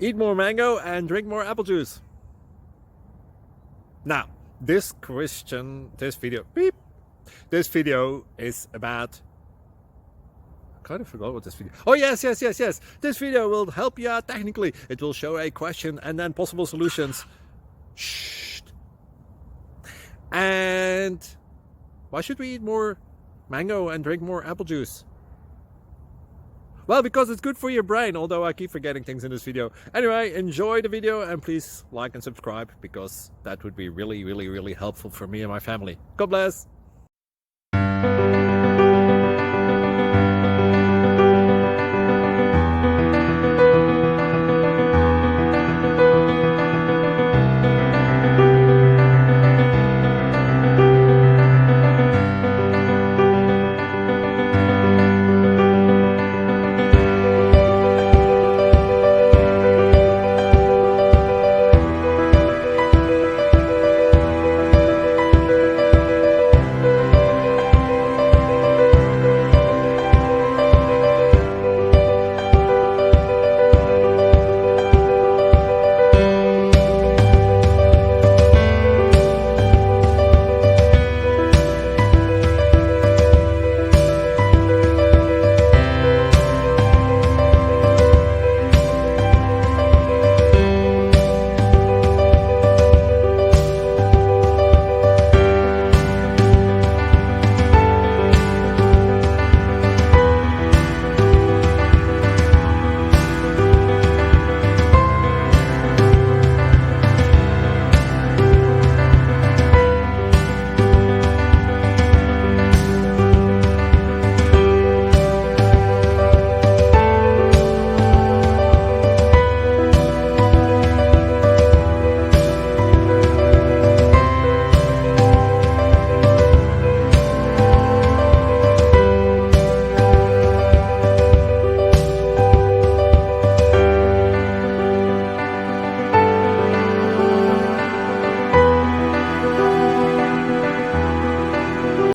Eat more mango and drink more apple juice. Now, this video is about, I kind of forgot what this video. Oh, yes. This video will help you out technically. It will show a question and then possible solutions. Shh. And why should we eat more mango and drink more apple juice? Well, because it's good for your brain, although I keep forgetting things in this video. Anyway, enjoy the video and please like and subscribe, because that would be really helpful for me and my family. God bless!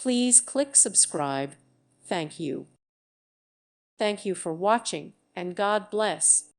Please click subscribe. Thank you. Thank you for watching, and God bless.